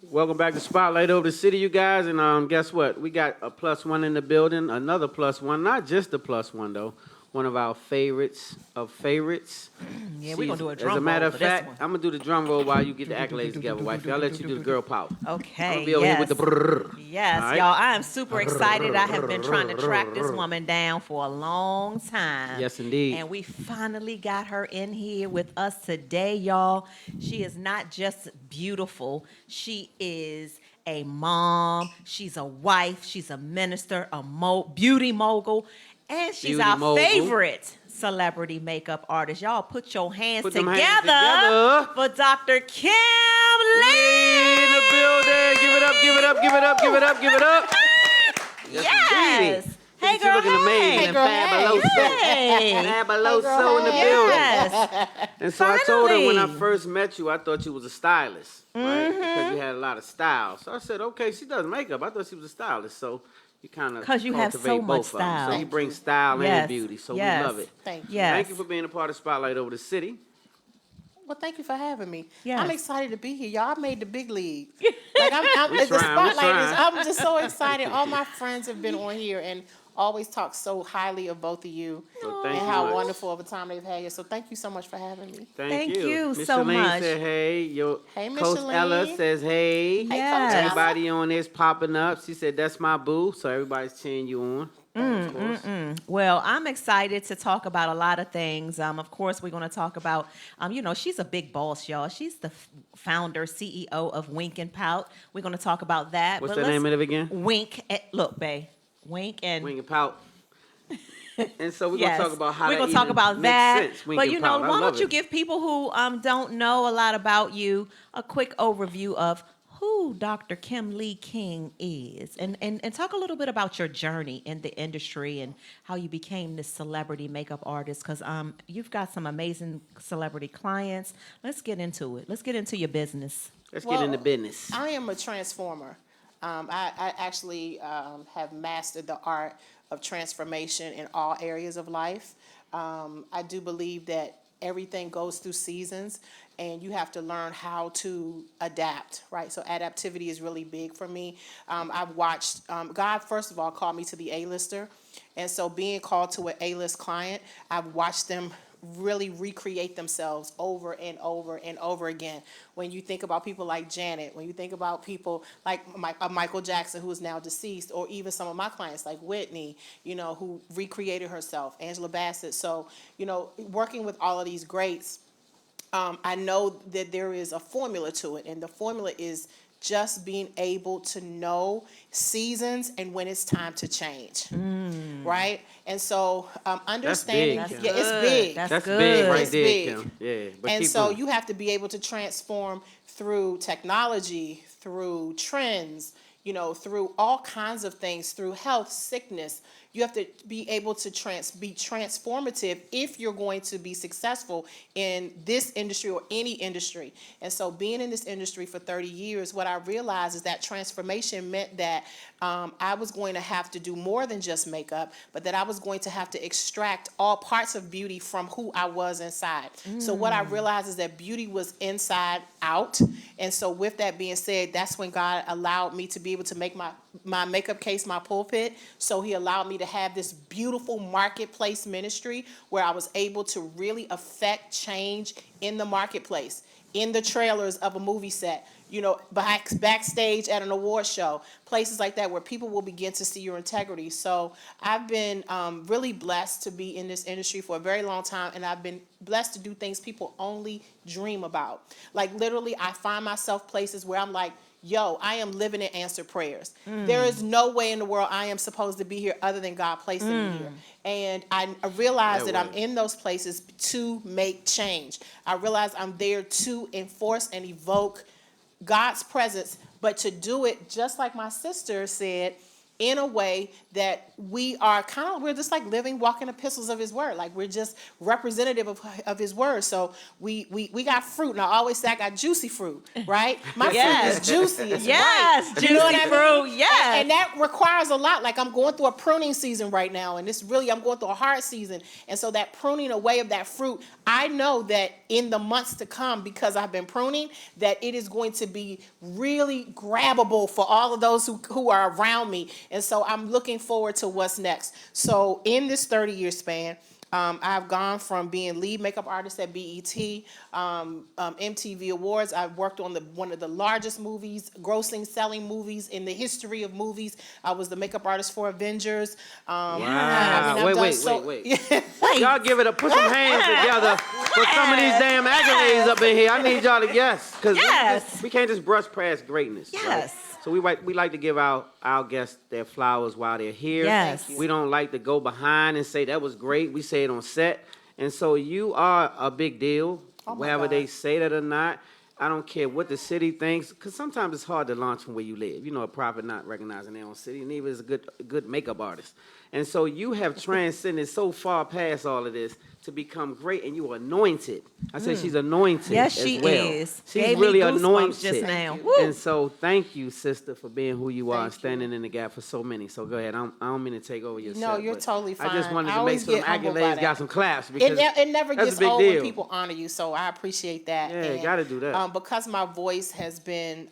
Welcome back to Spotlight Over the City, you guys. And guess what? We got a plus one in the building, another plus one, not just a plus one though. One of our favorites of favorites. Yeah, we're gonna do a drum As a matter roll of for this fact, one. I'm gonna do the drum roll while you get the accolades together, wifey. I'll let you do the girl power. Okay, I'm gonna be over here with the brrr. Yes, All right? y'all, I am super excited. I have been trying to track this woman down for a long time. Yes, indeed. And we finally got her in here with us today, y'all. She is not just beautiful, she is a mom, she's a wife, she's a minister, a beauty mogul, and she's Beauty our mogul. favorite celebrity makeup artist. Y'all put your hands Put them together, hands together. for Dr. Kym Lee in the building. Give it up, give it up, give it up, give it up, give it up. Yes. Indeedy. Hey, She's girl, looking amazing hey. and fabuloso. Hey. Fabuloso in the building. Yes. And so I told her when I Finally. first met you, I thought you was a stylist, right? Because you had a lot of style. So I said, okay, she does makeup. I thought she was a stylist. So you kind of 'Cause you have cultivate so much both of them. style. So you bring style Yes. and beauty. So Yes. we love it. Thank you. Yes. Thank you for being a part of Spotlight Over the City. Well, thank you for having me. Yes. I'm excited to be here. Y'all I made the big league. Like I'm We the trying, we spotlight is. trying. I'm just so excited. All my friends have been on here and always talk so highly of both of you So thank and you how much. wonderful of a time they've had here. So thank you so much for having me. Thank you Miss so Shalene much. said hey. Your Hey, Miss Coach Ella Shalene. says hey. Yes. Everybody on this popping up. She said that's my boo. So everybody's cheering you on. Of course. Well, I'm excited to talk about a lot of things. Of course, we're going to talk about, she's a big boss, y'all. She's the founder, CEO of Wink and Pout. We're going to talk about that. What's But the name let's- of it again? Wink. Look, babe. Wink and Wing and pout. And so we're yes. gonna talk about how we're that gonna talk even about makes that. sense. Wing But and you know, pout. I why love don't you it. give people who don't know a lot about you a quick overview of who Dr. Kym Lee-King is, and talk a little bit about your journey in the industry and how you became this celebrity makeup artist. Because you've got some amazing celebrity clients. Let's get into it. Let's get into your business. Let's get into business. I am a transformer. I actually have mastered the art of transformation in all areas of life. I do believe that everything goes through seasons and you have to learn how to adapt, right? So adaptivity is really big for me. I've watched, God, first of all, called me to the A-lister. And so being called to an A-list client, I've watched them really recreate themselves over and over and over again. When you think about people like Janet, when you think about people like Michael Jackson, who is now deceased, or even some of my clients like Whitney, who recreated herself, Angela Bassett. So, working with all of these greats, I know that there is a formula to it, and the formula is just being able to know seasons and when it's time to change, right? And so understanding, That's big, yeah, it's big. That's big good. right It's there, big. Kim. Yeah. But And keep so going. you have to be able to transform through technology, through trends, through all kinds of things, through health, sickness. You have to be able to be transformative if you're going to be successful in this industry or any industry. And so being in this industry for 30 years, what I realized is that transformation meant that I was going to have to do more than just makeup, but that I was going to have to extract all parts of beauty from who I was inside. So what I realized is that beauty was inside out. And so with that being said, that's when God allowed me to be able to make my makeup case my pulpit. So he allowed me to have this beautiful marketplace ministry where I was able to really affect change in the marketplace, in the trailers of a movie set, backstage at an award show, places like that where people will begin to see your integrity. So I've been really blessed to be in this industry for a very long time, and I've been blessed to do things people only dream about. Like literally, I find myself places where I'm like, yo, I am living in answered prayers. There is no way in the world I am supposed to be here other than God placing me here. And I realize that I'm in those places to make change. I realize I'm there to enforce and evoke God's presence, but to do it, just like my sister said, in a way that we're just like living, walking epistles of his word. Like we're just representative of his word. So we got fruit. And I always say I got juicy fruit, right? My Yes. fruit is juicy. It's Yes, ripe. You know what I juicy mean? fruit, yes. And that requires a lot. Like I'm going through a pruning season right now. And I'm going through a hard season. And so that pruning away of that fruit, I know that in the months to come, because I've been pruning, that it is going to be really grabbable for all of those who are around me. And so I'm looking forward to what's next. So in this 30-year span, I've gone from being lead makeup artist at BET, MTV Awards. I've worked on one of the largest movies, selling movies in the history of movies. I was the makeup artist for Avengers. Wow. I've done Wait. Y'all give it a put some hands together for some of these damn accolades up in here. I need y'all to guess. Because Yes. we can't just brush past greatness. Yes. Right? So we like to give our guests their flowers while they're here. Yes. Thank you. We don't like to go behind and say that was great. We say it on set. And so you are a big deal, Oh my whether God. they say that or not. I don't care what the city thinks, because sometimes it's hard to launch from where you live. You know, a prophet not recognizing their own city, and neither is a good makeup artist. And so you have transcended so far past all of this to become great, and you are anointed. I said she's anointed. Yes, as she well. is. She's Gave me really goosebumps anointed. just now. Thank Woo. And so thank you, sister, for being who you are and Thank standing in the gap for so many. So go ahead. I don't mean to take over your No, set, you're but totally I just fine. wanted I to make always some get humbled by accolades, that. got some claps, because It never that's gets a big old deal. when people honor you, so I appreciate that. Yeah, you gotta do that. Because my voice has been,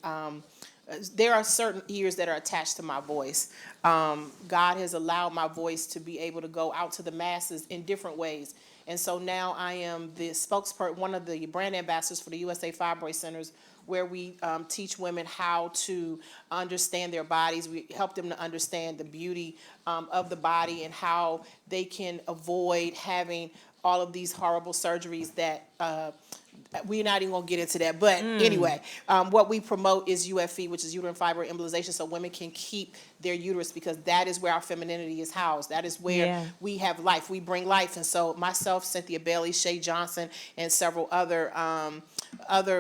there are certain ears that are attached to my voice. God has allowed my voice to be able to go out to the masses in different ways. And so now I am the spokesperson, one of the brand ambassadors for the USA Fibroid Centers, where we teach women how to understand their bodies. We help them to understand the beauty of the body and how they can avoid having all of these horrible surgeries that we're not even gonna get into that, but anyway, what we promote is UFE, which is uterine fibroid embolization, so women can keep their uterus, because that is where our femininity is housed. That is where Yeah. we have life. We bring life, and so myself, Cynthia Bailey, Shay Johnson, and several other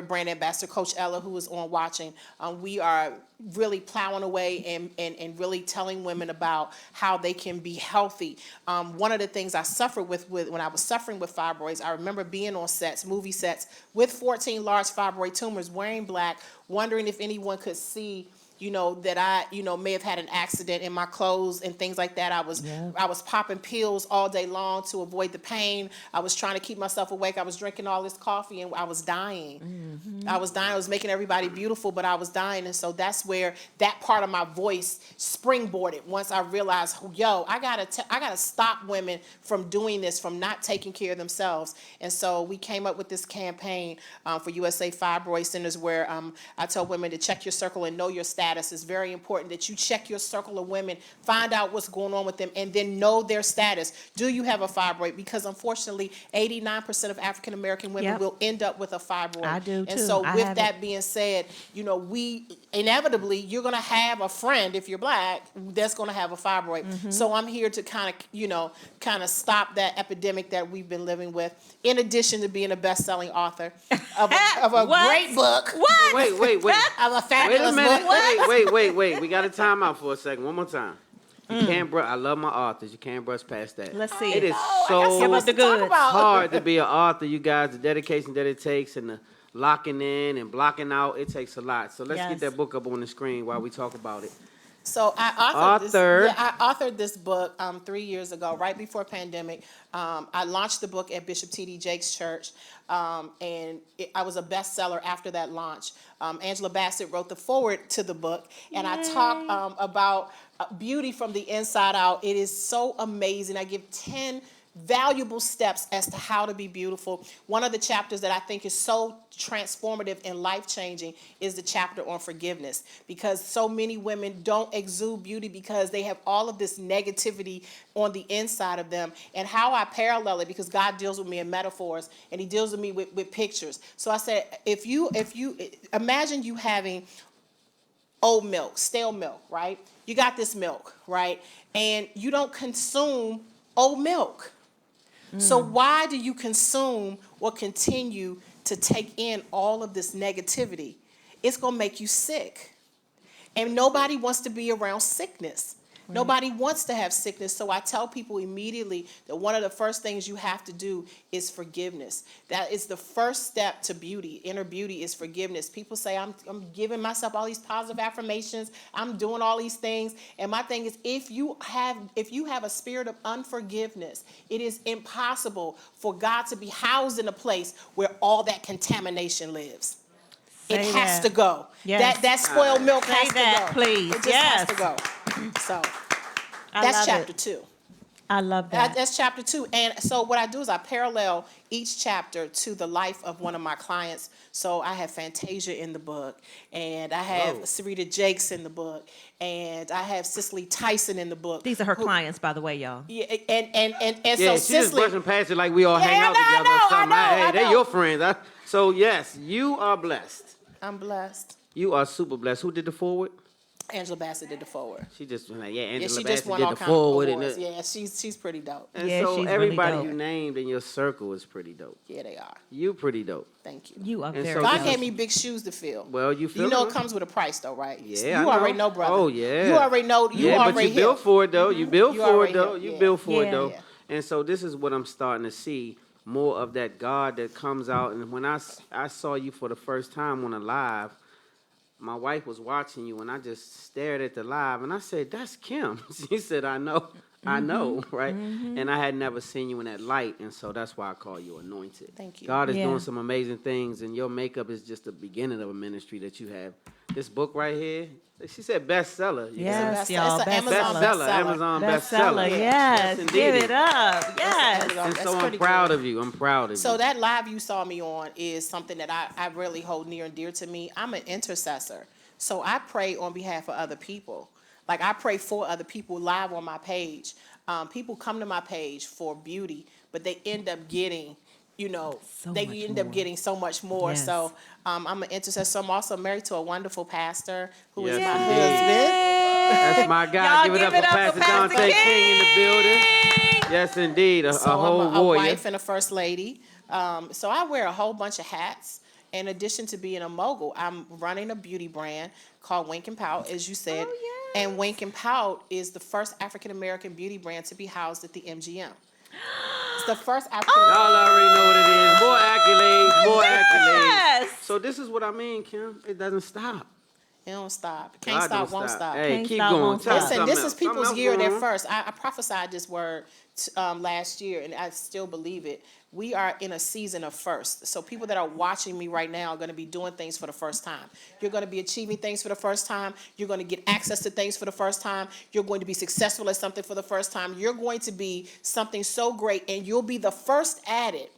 brand ambassador, Coach Ella, who is on watching. We are really plowing away and really telling women about how they can be healthy. One of the things I suffered with when I was suffering with fibroids, I remember being on sets, movie sets, with 14 large fibroid tumors, wearing black, wondering if anyone could see, that I, may have had an accident in my clothes and things like that. I was popping pills all day long to avoid the pain. I was trying to keep myself awake. I was drinking all this coffee, and I was dying. I was dying. I was making everybody beautiful, but I was dying. And so that's where that part of my voice springboarded. Once I realized, I gotta stop women from doing this, from not taking care of themselves. And so we came up with this campaign for USA Fibroid Centers, where I tell women to check your circle and know your status. It's very important that you check your circle of women, find out what's going on with them, and then know their status. Do you have a fibroid? Because unfortunately, 89% of African American women Yep. will end up with a fibroid. I do, And too. so I with have that being said, we inevitably, you're going to have a friend, if you're black, that's going to have a fibroid. Mm-hmm. So I'm here to kind of stop that epidemic that we've been living with, in addition to being a best-selling author of a What? great book. What? Wait. Of a Wait a fabulous minute. book. Wait. We got to time out for a second. One more time. You can't brush. I love my authors. You can't brush past that. Let's see It is got so Give us the to talk goods. about. hard to be an author, you guys. The dedication that it takes, and the locking in and blocking out, it takes a lot. So let's Yes. get that book up on the screen while we talk about it. So I authored this book 3 years ago, right before pandemic. I launched the book at Bishop T.D. Jakes' church, and I was a bestseller after that launch. Angela Bassett wrote the foreword to the book, and I talk about beauty from the inside out. It is so amazing. I give 10 valuable steps as to how to be beautiful. One of the chapters that I think is so transformative and life-changing is the chapter on forgiveness, because so many women don't exude beauty because they have all of this negativity on the inside of them. And how I parallel it, because God deals with me in metaphors, and he deals with me with pictures. So I said, if you imagine you having old milk, stale milk, right? You got this milk, right? And you don't consume old milk. So why do you consume or continue to take in all of this negativity? It's going to make you sick. And nobody wants to be around sickness. Nobody wants to have sickness. So I tell people immediately that one of the first things you have to do is forgiveness. That is the first step to beauty. Inner beauty is forgiveness. People say, I'm giving myself all these positive affirmations. I'm doing all these things. And my thing is, if you have a spirit of unforgiveness, it is impossible for God to be housed in a place where all that contamination lives. It Say has that. to go. Yes. That spoiled milk Say has that, to go. please. It just Yes. has to go. So I that's love chapter it. 2. I love that. That's chapter 2. And so what I do is I parallel each chapter to the life of one of my clients. So I have Fantasia in the book, and I have Sarita Jakes in the book, and I have Cicely Tyson in the book. These are her clients, by the way, y'all. Yeah, and Yeah, so she just Cicely, brushing past it like we all hang Yeah, out I together know, or something. I Hey, they're know. your friends. So yes, you are blessed. I'm blessed. You are super blessed. Who did the forward? Angela Bassett did the forward. She just like, yeah, Yeah, Angela she just Bassett won did all the kinds of forward. awards. Yeah, she's pretty dope. And Yeah, so she's really everybody dope. you named in your circle is pretty dope. Yeah, they are. You pretty dope. Thank you. You are And very so God this dope. gave me big shoes to fill. Well, you feel You know them? it comes with a price, though, right? Yeah, you I already know, brother. Oh, yeah. You already know. You Yeah, already but you here. built for it, though. You built You for it, already though. here, You yeah. built for it, Yeah. though. Yeah. And so this is what I'm starting to see, more of that God that comes out. And when I saw you for the first time on a live, my wife was watching you, and I just stared at the live, and I said, that's Kim. She said, I know, right? And I had never seen you in that light, and so that's why I call you anointed. Thank you. God is Yeah. doing some amazing things, and your makeup is just the beginning of a ministry that you have. This book right here, she said bestseller. You Yes, It's y'all. an Amazon bestseller, bestseller. Amazon Bestseller. bestseller. Yes. indeed. Give it up. Yes. Amazon. And That's so I'm pretty proud good. of you. I'm proud of So you. that live you saw me on is something that I really hold near and dear to me. I'm an intercessor. So I pray on behalf of other people. Like I pray for other people live on my page. People come to my page for beauty, but they end up getting, So they much end up more. getting so much more. Yes. So I'm an intercessor. I'm also married to a wonderful pastor who is Yes, my indeed. husband. That's my guy. Y'all Give it up for Pastor Dante King in the building. Yes, indeed. A So whole I'm a warrior. wife and a first lady. So I wear a whole bunch of hats. In addition to being a mogul, I'm running a beauty brand called Wink and Pout, as you said. Oh, yes. And Wink and Pout is the first African American beauty brand to be housed at the MGM. It's the first African. Y'all already know what it is. More accolades, more accolades. Yes. So this is what I mean, Kim. It doesn't stop. It don't stop. Can't God stop, don't won't stop. Hey, Can't keep stop, going. won't Tell us stop. Listen, something this else. is people's Something year else their going on? first. I prophesied this word last year, and I still believe it. We are in a season of first. So people that are watching me right now are going to be doing things for the first time. You're going to be achieving things for the first time. You're going to get access to things for the first time. You're going to be successful at something for the first time. You're going to be something so great, and you'll be the first at it.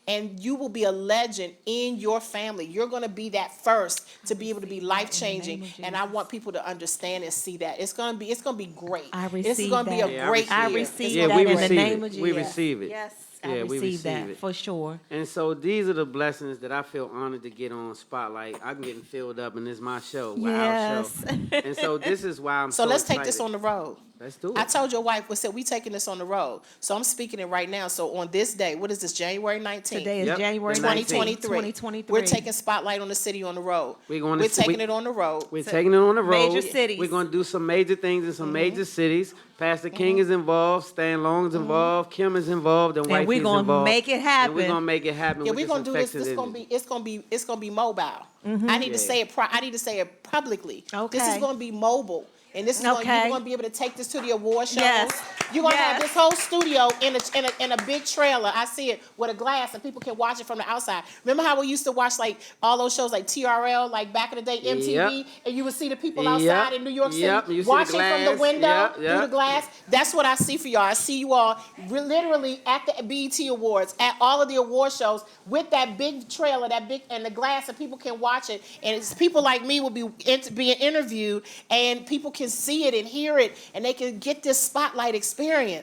And you will be a legend in your family. You're going to be that first to be able to be life changing. And I want people to understand and see that it's going to be great. I This is receive going to be that. a Yeah, great I year. receive It's Yeah, gonna we be in great. the receive name it. of We Jesus. receive it. Yes, Yeah, I we receive that receive it. for sure. And so these are the blessings that I feel honored to get on Spotlight. I'm getting filled up, and this is my show, our Yes. show. And so this is why I'm So let's take this excited. on the road. Let's do it. I told your wife, we said we taking this on the road. So I'm speaking it right now. So on this day, what is this, January 19th? Today is Yep, January the 19th, 2023. 2023. We're taking Spotlight on the city on the road. We're taking it on the road. We're taking it on the road. Major cities. We're going to do some major things in some major cities. Pastor King is involved. Stan Long's involved. Kim is involved. And And we're Wifey's gonna involved. make it And we're happen. going to make it happen. Yeah, with we're gonna do this. infectious This energy. it's gonna be mobile. I need to Yeah. say it. I need to say it publicly. This Okay. is gonna be mobile, and this is Okay. you're gonna be able to take this to the award shows. Yes. You're gonna have Yes. this whole studio in a big trailer. I see it with a glass, and people can watch it from the outside. Remember how we used to watch like all those shows like TRL, like back in the day, MTV, Yep. and you would see the people Yep. outside in New York City Yep. You see the watching from the glass. window Yep. through Yep. the glass. That's what I see for y'all. I see you all literally at the BET Awards, at all of the award shows with that big trailer, and the glass, and people can watch it. And it's people like me will be being interviewed, and people can see it and hear it, and they can get this spotlight experience.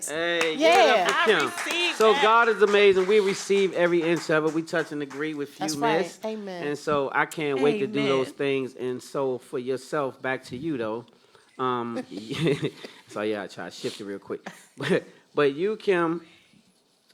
Hey, Yeah. give it up for I Kim. receive So that. God is amazing. We receive every inch of it. We touch and agree with you, That's right. miss. Amen. And so I can't wait to do Amen. those things. And so for yourself, back to you though. So yeah, I try to shift it real quick. But you, Kim,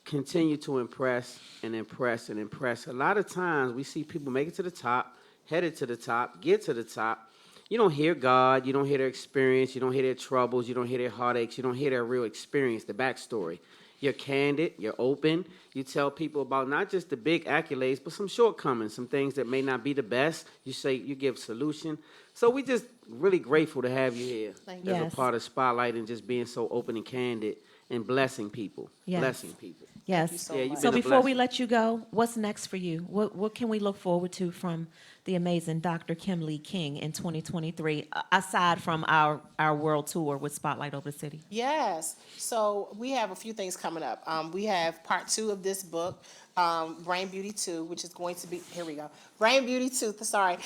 continue to impress and impress and impress. A lot of times we see people make it to the top, headed to the top, get to the top, you don't hear God, you don't hear their experience, you don't hear their troubles, you don't hear their heartaches, you don't hear their real experience, the backstory. You're candid, you're open, you tell people about not just the big accolades, but some shortcomings, some things that may not be the best. You say, you give solution. So we just really grateful to have you here Thank as you. a Yes. part of Spotlight and just being so open and candid and blessing people, Yes. blessing people. Yes. you so Yeah, you've much. So been a before we blessing. let you go, what's next for you? What can we look forward to from the amazing Dr. Kym Lee-King in 2023, aside from our world tour with Spotlight Over the City? Yes. So we have a few things coming up. We have part 2 of this book, Brain Beauty 2, which is going to be, here we go. Brain Beauty 2, sorry.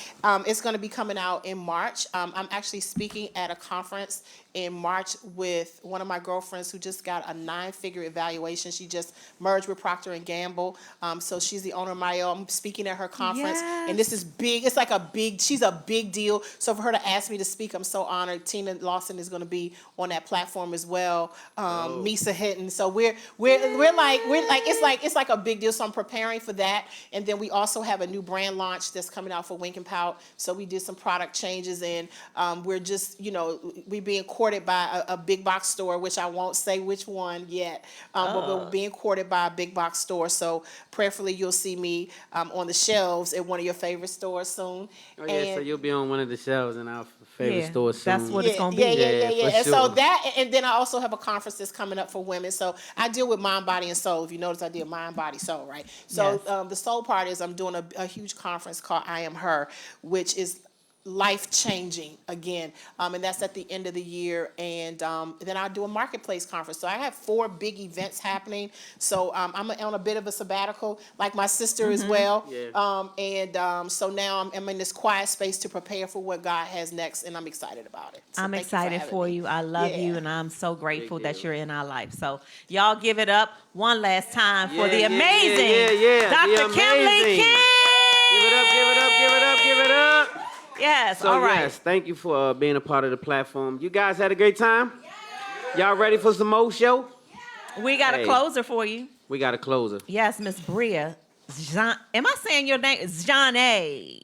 It's going to be coming out in March. I'm actually speaking at a conference in March with one of my girlfriends who just got a 9-figure evaluation. She just merged with Procter & Gamble. So she's the owner of Mayo. I'm speaking at her conference. And this is big. It's like she's a big deal. So for her to ask me to speak, I'm so honored. Tina Lawson is going to be on that platform as well. Misa Hinton. So we're like it's like a big deal. So I'm preparing for that. And then we also have a new brand launch that's coming out for Wink and Pout. So we did some product changes, and we're just, we're being courted by a big box store, which I won't say which one yet, but we're being courted by a big box store. So prayerfully, you'll see me on the shelves at one of your favorite stores soon. Oh, yeah, so you'll be on one of the shelves in our favorite Yeah, store soon. that's what it's gonna be. Yeah. for And so sure. that, and then I also have a conference that's coming up for women. So I deal with mind, body, and soul. If you notice, I did mind, body, soul, right? So Yes. the soul part is I'm doing a huge conference called I Am Her, which is life-changing again, and that's at the end of the year. And then I do a marketplace conference. So I have 4 big events happening. So I'm on a bit of a sabbatical, like my sister as well. Yeah. So now I'm in this quiet space to prepare for what God has next, and I'm excited about it. So I'm thank you excited having for me. you. I love you, Yeah. and I'm so grateful Big that deal. you're in our life. So y'all give it up one last time for the Yeah, amazing yeah. Dr. The Kym amazing. Lee-King. Give it up, give it up, give it up, give it up. Yes, So all right. yes, thank you for being a part of the platform. You guys had a great time? Y'all ready for some more show? We got a Hey. closer for you. We got a closer. Yes, Miss Bria. Am I saying your name? Zhane.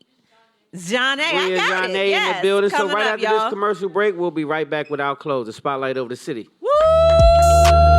Zhane, I Bria got Janae it. in Yes, the building. So coming right up, after y'all. this commercial break, we'll be right back with our closer. Spotlight Over the City. Woo!